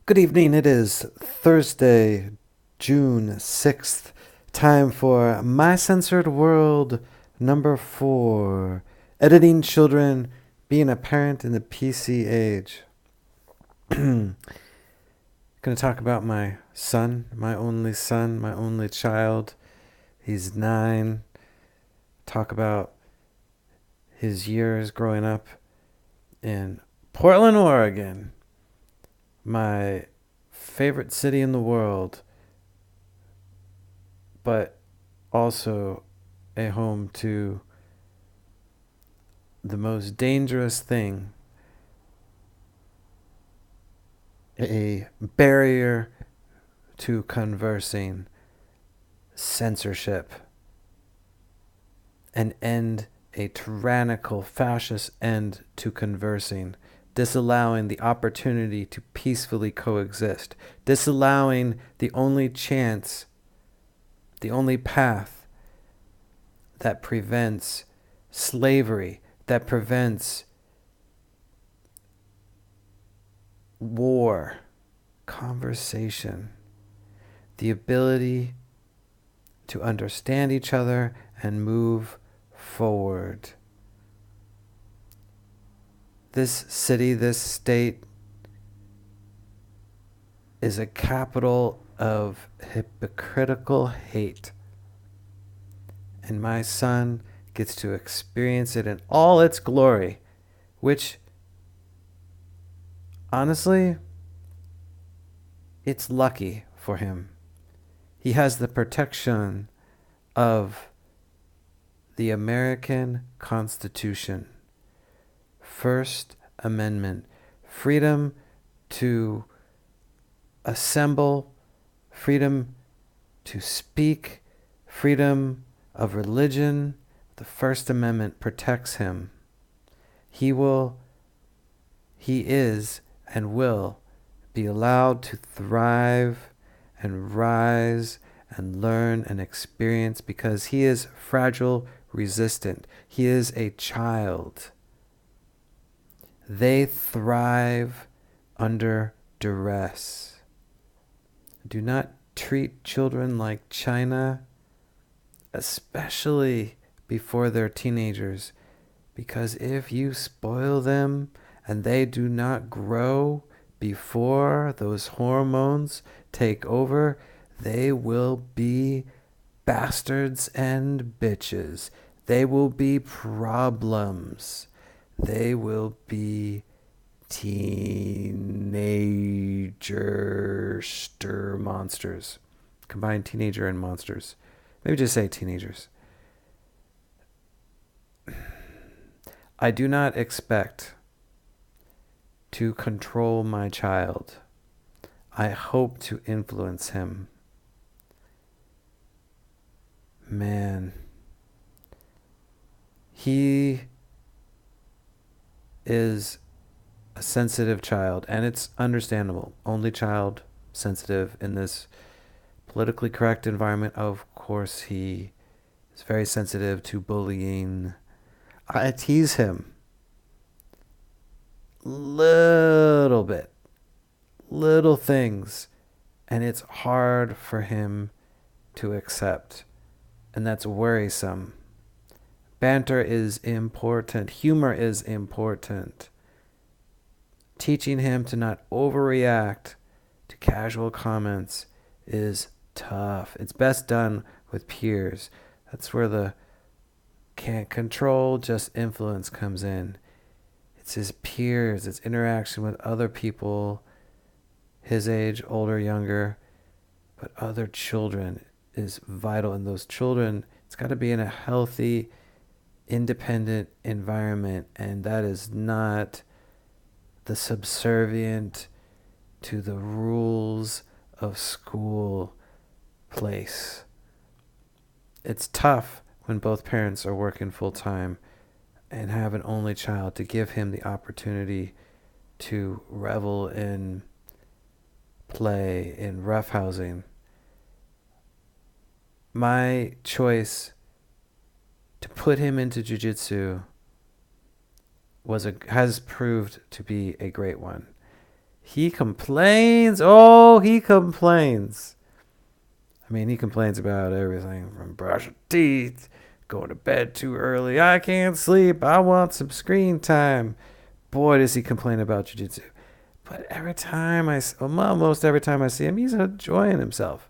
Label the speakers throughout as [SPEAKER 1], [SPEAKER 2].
[SPEAKER 1] Good evening. It is Thursday, June 6th. Time for My Censored World number 4. Editing Children, Being a Parent in the PC Age. Going to talk about my son, my only child. He's 9. Talk about his years growing up in Portland, Oregon. My favorite city in the world, but also a home to the most dangerous thing, a barrier to conversing, censorship, a tyrannical fascist end to conversing, disallowing the opportunity to peacefully coexist, disallowing the only chance, the only path that prevents slavery, that prevents war, conversation, the ability to understand each other and move forward. This city, this state is a capital of hypocritical hate. And my son gets to experience it in all its glory, which, honestly, it's lucky for him. He has the protection of the American Constitution. First Amendment, freedom to assemble, freedom to speak, freedom of religion. The First Amendment protects him. He is, and will be allowed to thrive and rise and learn and experience because he is fragile, resistant. He is a child. They thrive under duress. Do not treat children like china, especially before they're teenagers, because if you spoil them and they do not grow before those hormones take over, they will be bastards and bitches. They will be problems. They will be teenager monsters. Combine teenager and monsters. Maybe just say teenagers. I do not expect to control my child. I hope to influence him. Man, he is a sensitive child, and it's understandable. Only child, sensitive in this politically correct environment. Of course, he is very sensitive to bullying. I tease him little bit, little things, and it's hard for him to accept, and that's worrisome. Banter is important. Humor is important. Teaching him to not overreact to casual comments is tough. It's best done with peers. That's where the can't control, just influence comes in. It's his peers, it's interaction with other people, his age, older, younger, but other children is vital. And those children, it's got to be in a healthy, independent environment, and that is not the subservient to the rules of school place. It's tough when both parents are working full time and have an only child, to give him the opportunity to revel in play, in roughhousing. My choice to put him into jiu-jitsu has proved to be a great one. He complains. Oh, he complains. I mean, he complains about everything from brushing teeth, going to bed too early. I can't sleep. I want some screen time. Boy, does he complain about jiu-jitsu. But almost every time I see him, he's enjoying himself.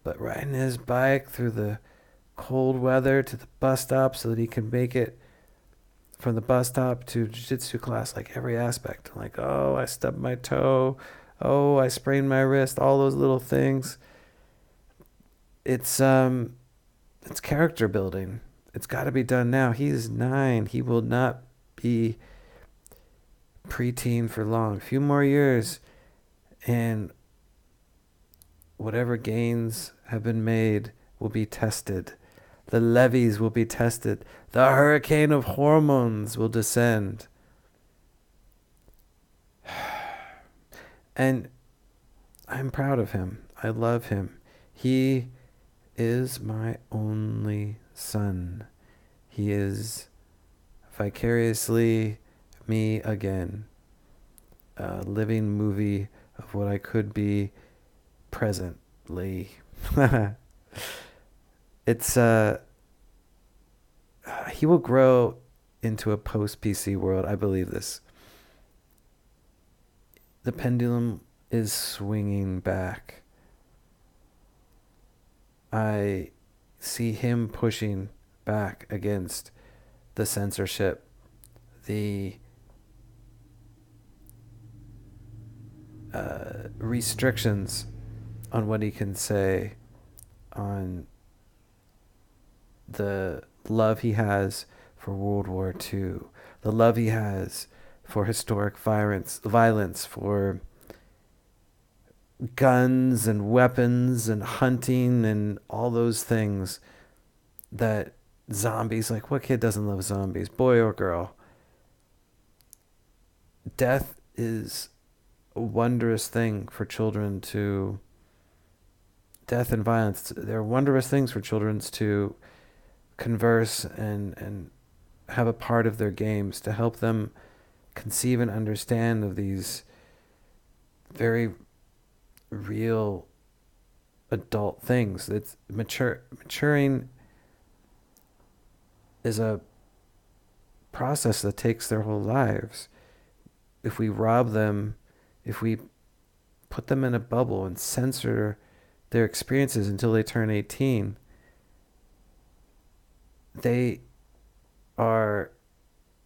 [SPEAKER 1] But riding his bike through the cold weather to the bus stop so that he can make it from the bus stop to jiu-jitsu class, like every aspect. Like, oh, I stubbed my toe. Oh, I sprained my wrist. All those little things. It's character building. It's got to be done now. He's 9. He will not be preteen for long. A few more years, and whatever gains have been made will be tested. The levees will be tested. The hurricane of hormones will descend. And I'm proud of him. I love him. He is my only son. He is vicariously me again. A living movie of what I could be presently. It's he will grow into a post PC world. I believe this. The pendulum is swinging back. I see him pushing back against the censorship, the restrictions on what he can say, on the love he has for World War II, the love he has for historic violence, for guns and weapons and hunting and all those things that zombies, like what kid doesn't love zombies, boy or girl? Death is a wondrous thing for children to, death and violence, they're wondrous things for children to converse and have a part of their games, to help them conceive and understand of these very real adult things. It's maturing is a process that takes their whole lives. If we rob them, if we put them in a bubble and censor their experiences until they turn 18, they are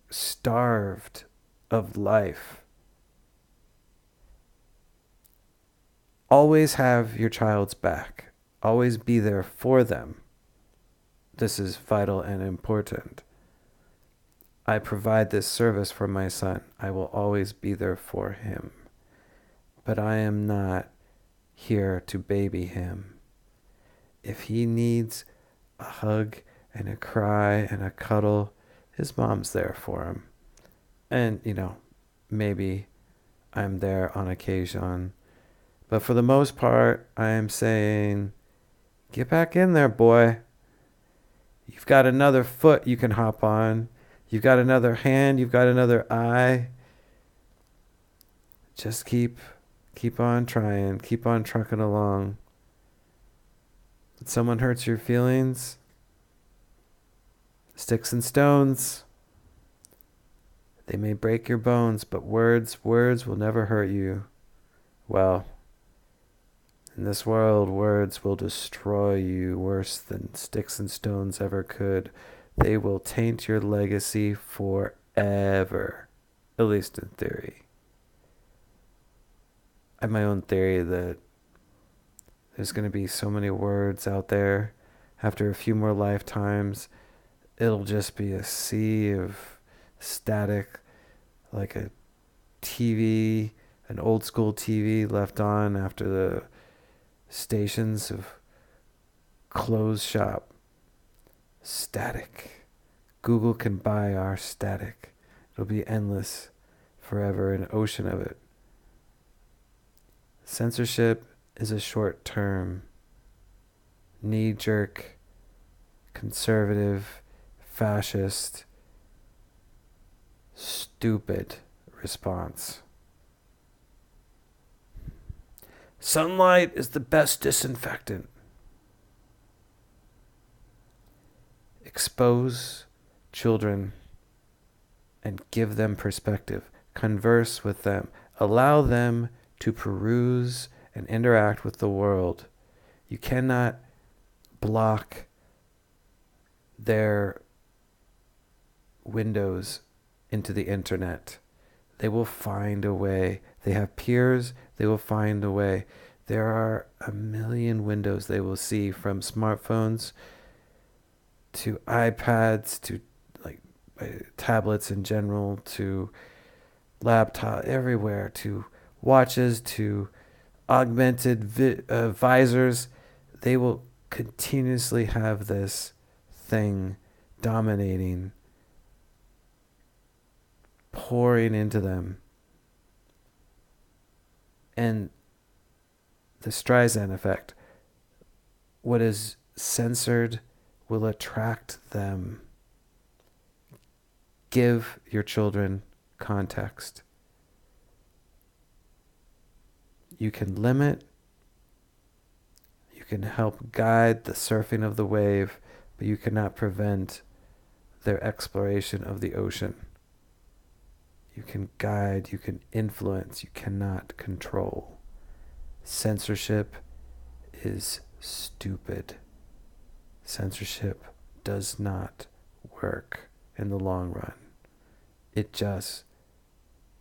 [SPEAKER 1] starved of life. Always have your child's back. Always be there for them. This is vital and important. I provide this service for my son. I will always be there for him. But I am not here to baby him. If he needs a hug and a cry and a cuddle, his mom's there for him. And, maybe I'm there on occasion. But for the most part, I am saying, get back in there, boy. You've got another foot you can hop on. You've got another hand. You've got another eye. Just keep on trying. Keep on trucking along. When someone hurts your feelings, sticks and stones, they may break your bones, but words will never hurt you. Well, in this world, words will destroy you worse than sticks and stones ever could. They will taint your legacy forever, at least in theory. I have my own theory that there's going to be so many words out there. After a few more lifetimes, it'll just be a sea of static, like a TV, an old school TV left on after the stations have closed shop. Static. Google can buy our static. It'll be endless, forever, an ocean of it. Censorship is a short-term, knee-jerk, conservative, fascist, stupid response. Sunlight is the best disinfectant. Expose children and give them perspective. Converse with them. Allow them to peruse and interact with the world. You cannot block their windows into the internet. They will find a way. They have peers. They will find a way. There are a million windows they will see, from smartphones to iPads to like tablets in general, to laptop, everywhere, to watches, to augmented visors. They will continuously have this thing dominating, pouring into them. And the Streisand effect. What is censored will attract them. Give your children context. You can limit, you can help guide the surfing of the wave, but you cannot prevent their exploration of the ocean. You can guide, you can influence, you cannot control. Censorship is stupid. Censorship does not work in the long run. It just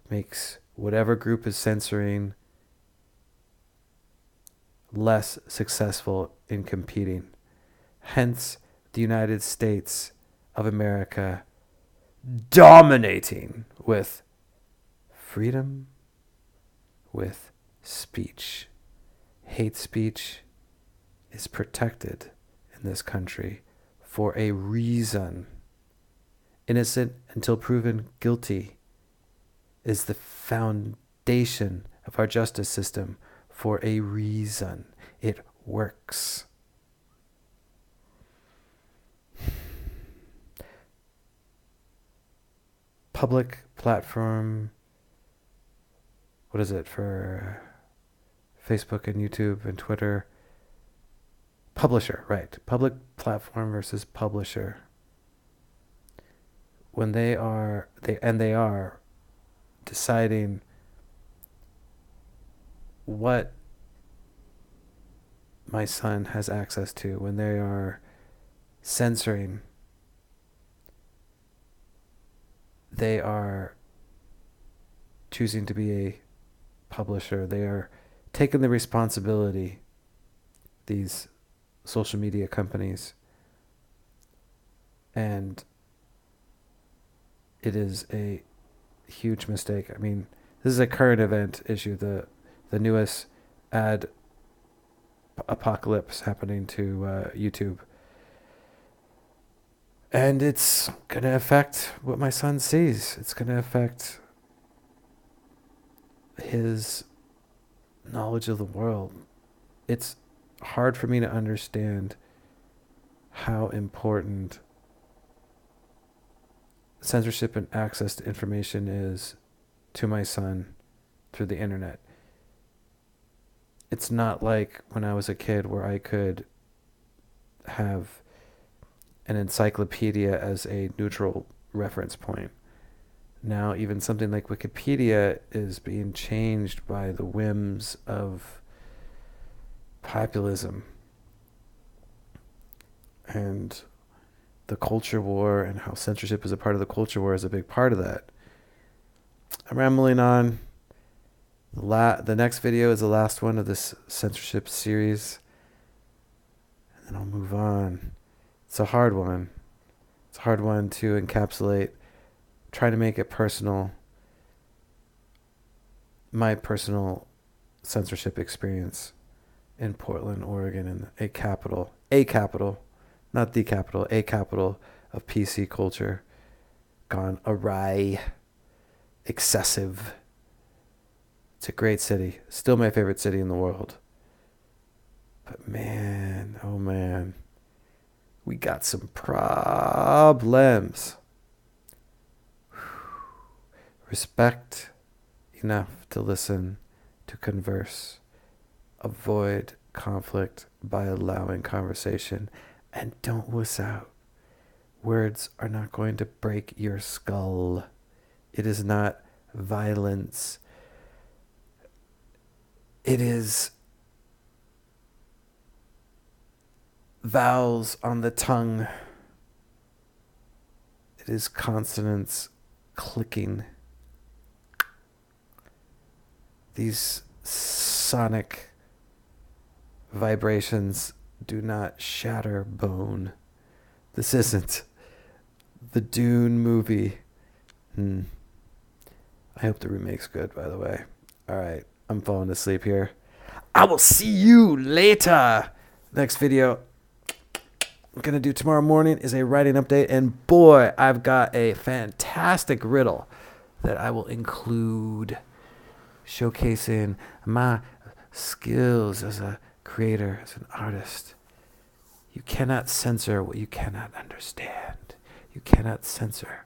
[SPEAKER 1] makes whatever group is censoring less successful in competing. Hence, the United States of America dominating with freedom, with speech. Hate speech is protected in this country for a reason. Innocent until proven guilty is the foundation of our justice system for a reason. It works. Public platform, what is it for Facebook and YouTube and Twitter? Publisher, right. Public platform versus publisher. When they are deciding what my son has access to, when they are censoring, they are choosing to be a publisher. They are taking the responsibility, these social media companies, and it is a huge mistake. I mean, this is a current event issue, the newest ad apocalypse happening to YouTube. And it's going to affect what my son sees. It's going to affect his knowledge of the world. It's hard for me to understand how important censorship and access to information is to my son through the internet. It's not like when I was a kid where I could have an encyclopedia as a neutral reference point. Now even something like Wikipedia is being changed by the whims of populism and the culture war, and how censorship is a part of the culture war is a big part of that. I'm rambling on. The next video is the last one of this censorship series, and then I'll move on. It's a hard one. It's a hard one to encapsulate. Try to make it personal. My personal censorship experience in Portland, Oregon, in a capital, not the capital, a capital of PC culture, gone awry, excessive. It's a great city. Still my favorite city in the world. But man, oh man, we got some problems. Respect enough to listen, to converse, Avoid conflict by allowing conversation, and don't wuss out. Words are not going to break your skull. It is not violence. It is vowels on the tongue. It is consonants clicking. These sonic vibrations do not shatter bone. This isn't the Dune movie. I hope the remake's good, by the way. All right, I'm falling asleep here. I will see you later. Next video I'm going to do tomorrow morning is a writing update. And boy, I've got a fantastic riddle that I will include, showcasing my skills as a creator, as an artist. You cannot censor what you cannot understand. You cannot censor